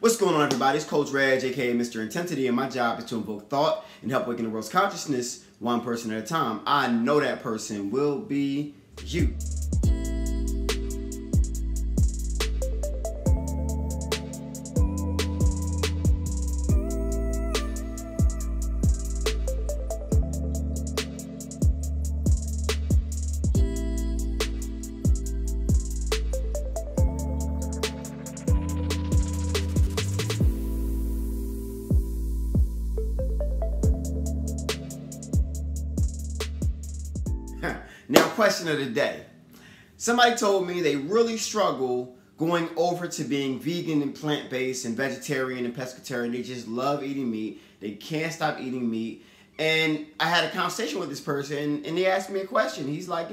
What's going on, everybody? It's Coach Reggie, aka Mr. Intensity, and my job is to invoke thought and help awaken the world's consciousness one person at a time. I know that person will be you. Now, question of the day. Somebody told me they really struggle going over to being vegan and plant-based and vegetarian and pescatarian. They just love eating meat. They can't stop eating meat. And I had a conversation with this person, and they asked me a question. He's like,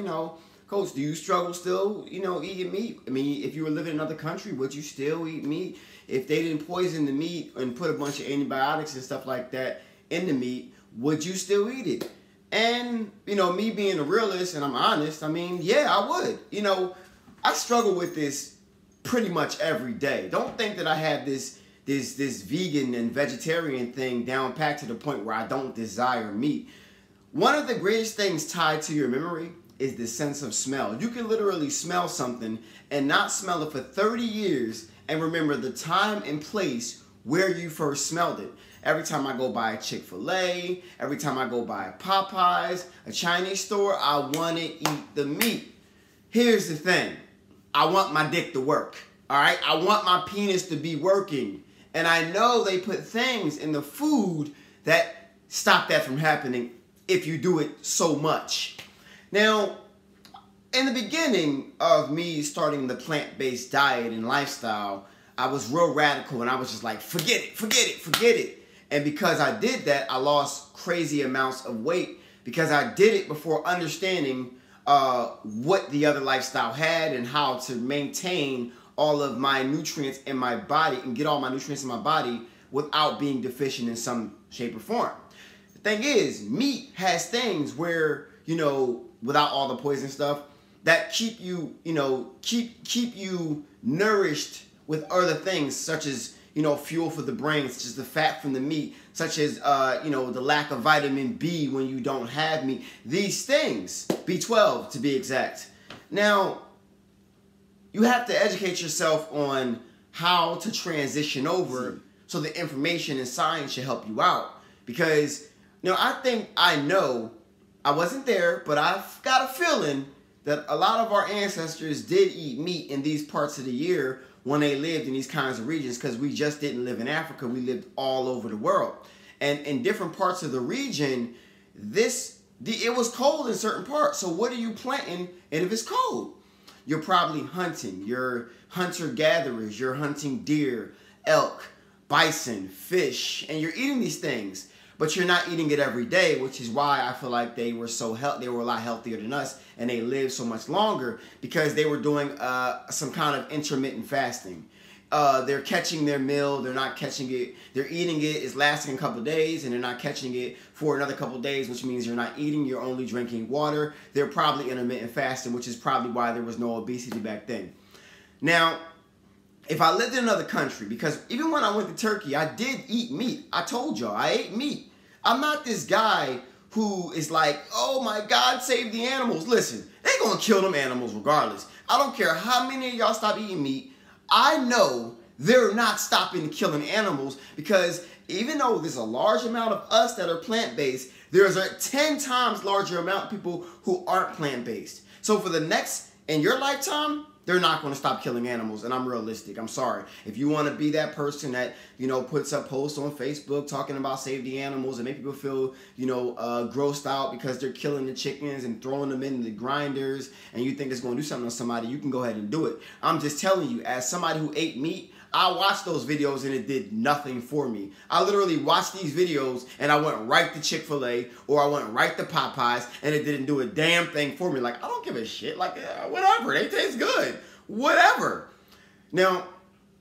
Coach, do you struggle still, eating meat? I mean, if you were living in another country, would you still eat meat? If they didn't poison the meat and put a bunch of antibiotics and stuff like that in the meat, would you still eat it? And, me being a realist, and I'm honest, yeah, I would. I struggle with this pretty much every day. Don't think that I have this vegan and vegetarian thing down packed to the point where I don't desire meat. One of the greatest things tied to your memory is the sense of smell. You can literally smell something and not smell it for 30 years and remember the time and place where you first smelled it. Every time I go by a Chick-fil-A, every time I go by a Popeyes, a Chinese store, I want to eat the meat. Here's the thing. I want my dick to work, all right? I want my penis to be working. And I know they put things in the food that stop that from happening if you do it so much. Now, in the beginning of me starting the plant-based diet and lifestyle, I was real radical and I was just like, forget it, forget it, forget it. And because I did that, I lost crazy amounts of weight because I did it before understanding what the other lifestyle had and how to maintain all of my nutrients in my body and get all my nutrients in my body without being deficient in some shape or form. The thing is, meat has things where, without all the poison stuff, that keep you, keep you nourished with other things such as fuel for the brain, such as the fat from the meat, such as, the lack of vitamin B when you don't have meat. These things, B12 to be exact. Now, you have to educate yourself on how to transition over so the information and science should help you out. Because, I wasn't there, but I've got a feeling that a lot of our ancestors did eat meat in these parts of the year when they lived in these kinds of regions, because we just didn't live in Africa. We lived all over the world. And in different parts of the region, it was cold in certain parts. So what are you planting? And if it's cold, you're probably hunting. You're hunter-gatherers. You're hunting deer, elk, bison, fish, and you're eating these things. But you're not eating it every day, which is why I feel like they were they were a lot healthier than us, and they lived so much longer because they were doing some kind of intermittent fasting. They're catching their meal, they're not catching it, they're eating it, it's lasting a couple of days, and they're not catching it for another couple of days, which means you're not eating, you're only drinking water. They're probably intermittent fasting, which is probably why there was no obesity back then. Now, if I lived in another country, because even when I went to Turkey, I did eat meat. I told y'all, I ate meat. I'm not this guy who is like, oh my God, save the animals. Listen, they're going to kill them animals regardless. I don't care how many of y'all stop eating meat. I know they're not stopping killing animals because even though there's a large amount of us that are plant-based, there's a 10 times larger amount of people who aren't plant-based. So for in your lifetime, they're not going to stop killing animals, and I'm realistic. I'm sorry. If you want to be that person that, puts up posts on Facebook talking about save the animals and make people feel, grossed out because they're killing the chickens and throwing them in the grinders, and you think it's going to do something to somebody, you can go ahead and do it. I'm just telling you, as somebody who ate meat, I watched those videos and it did nothing for me. I literally watched these videos and I went right to Chick-fil-A or I went right to Popeyes and it didn't do a damn thing for me. Like, I don't give a shit. Like, whatever. They taste good. Whatever. Now,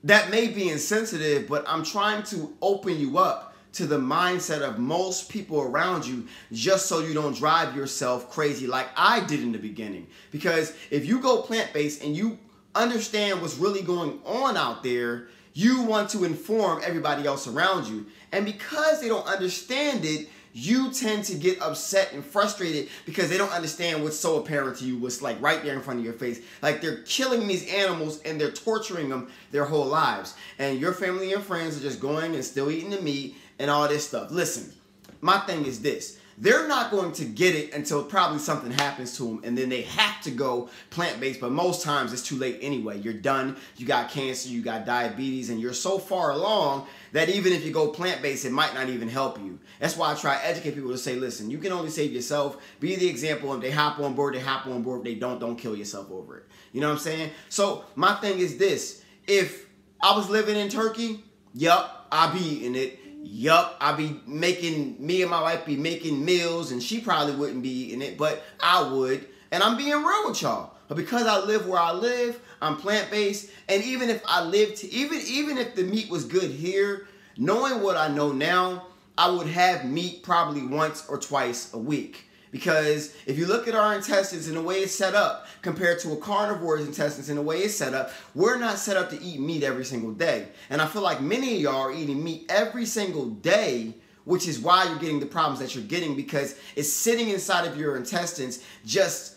that may be insensitive, but I'm trying to open you up to the mindset of most people around you just so you don't drive yourself crazy like I did in the beginning. Because if you go plant-based and you understand what's really going on out there, you want to inform everybody else around you. And because they don't understand it, you tend to get upset and frustrated because they don't understand what's so apparent to you, what's like right there in front of your face. Like they're killing these animals and they're torturing them their whole lives. And your family and friends are just going and still eating the meat and all this stuff. Listen, my thing is this. They're not going to get it until probably something happens to them and then they have to go plant-based, but most times it's too late anyway. You're done, you got cancer, you got diabetes, and you're so far along that even if you go plant-based, it might not even help you. That's why I try to educate people to say, listen, you can only save yourself. Be the example. If they hop on board, they hop on board. If they don't kill yourself over it. You know what I'm saying? So my thing is this. If I was living in Turkey, yup, I'd be eating it. Yup, me and my wife be making meals, and she probably wouldn't be eating it, but I would. And I'm being real with y'all. But because I live where I live, I'm plant-based, and even if I lived, even if the meat was good here, knowing what I know now, I would have meat probably once or twice a week. Because if you look at our intestines and the way it's set up compared to a carnivore's intestines and the way it's set up, we're not set up to eat meat every single day. And I feel like many of y'all are eating meat every single day, which is why you're getting the problems that you're getting, because it's sitting inside of your intestines just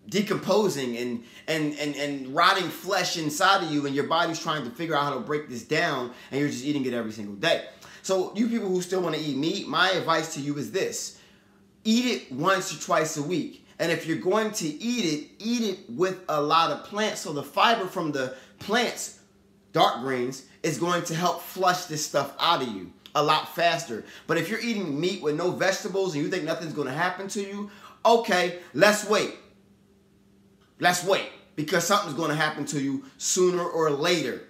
decomposing and rotting flesh inside of you, and your body's trying to figure out how to break this down, and you're just eating it every single day. So you people who still want to eat meat, my advice to you is this. Eat it once or twice a week. And if you're going to eat it with a lot of plants. So the fiber from the plants, dark greens, is going to help flush this stuff out of you a lot faster. But if you're eating meat with no vegetables and you think nothing's going to happen to you, okay, let's wait. Let's wait, because something's going to happen to you sooner or later.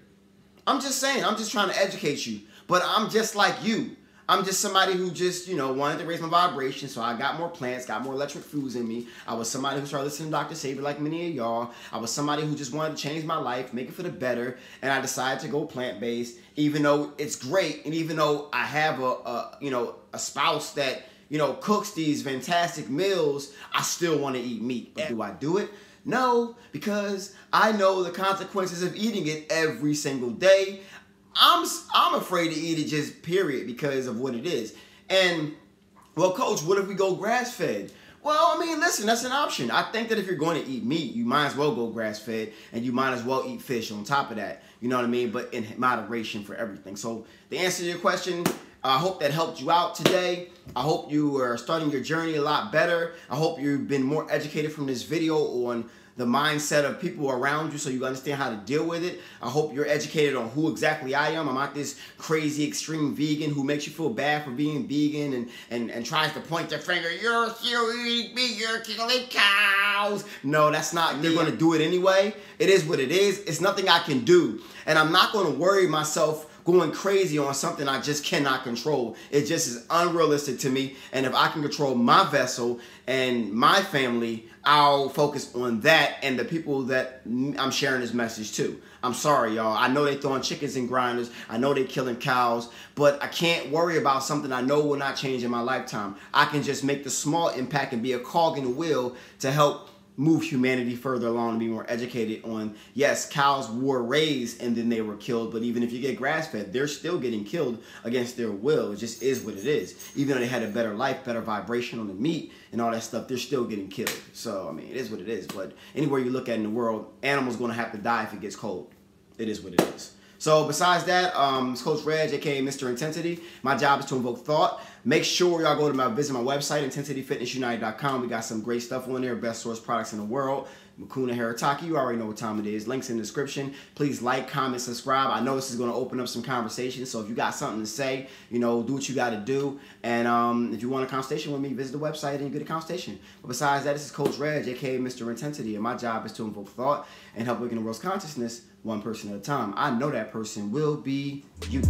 I'm just saying, I'm just trying to educate you. But I'm just like you. I'm just somebody who just, wanted to raise my vibration, so I got more plants, got more electric foods in me. I was somebody who started listening to Dr. Saber like many of y'all. I was somebody who just wanted to change my life, make it for the better, and I decided to go plant-based, even though it's great, and even though I have a spouse that, cooks these fantastic meals, I still want to eat meat. But do I do it? No, because I know the consequences of eating it every single day. I'm afraid to eat it just period because of what it is. And, well, Coach, what if we go grass-fed? Well, I mean, listen, that's an option. I think that if you're going to eat meat, you might as well go grass-fed, and you might as well eat fish on top of that. You know what I mean? But in moderation for everything. So the answer to your question, I hope that helped you out today. I hope you are starting your journey a lot better. I hope you've been more educated from this video on the mindset of people around you so you understand how to deal with it. I hope you're educated on who exactly I am. I'm not this crazy extreme vegan who makes you feel bad for being vegan and tries to point their finger, you're still eating meat, you're killing cows. No, that's not me. They're going to do it anyway. It is what it is. It's nothing I can do. And I'm not going to worry myself going crazy on something I just cannot control. It just is unrealistic to me. And if I can control my vessel and my family, I'll focus on that and the people that I'm sharing this message to. I'm sorry, y'all. I know they throwing chickens in grinders. I know they killing cows, but I can't worry about something I know will not change in my lifetime. I can just make the small impact and be a cog in the wheel to help move humanity further along and be more educated on, yes, cows were raised and then they were killed, but even if you get grass-fed, they're still getting killed against their will. It just is what it is. Even though they had a better life, better vibration on the meat and all that stuff, they're still getting killed. So, I mean, it is what it is. But anywhere you look at in the world, animals going to have to die if it gets cold. It is what it is. So besides that, it's Coach Reg, aka Mr. Intensity. My job is to invoke thought. Make sure y'all go to visit my website, intensityfitnessunited.com. We got some great stuff on there, best source products in the world. Makuna Haritaki, you already know what time it is. Links in the description. Please like, comment, subscribe. I know this is going to open up some conversation, so if you got something to say, do what you got to do. And if you want a consultation with me, visit the website and you get a consultation. But besides that, this is Coach Reg, aka Mr. Intensity, and my job is to invoke thought and help awaken the world's consciousness one person at a time. I know that person will be you.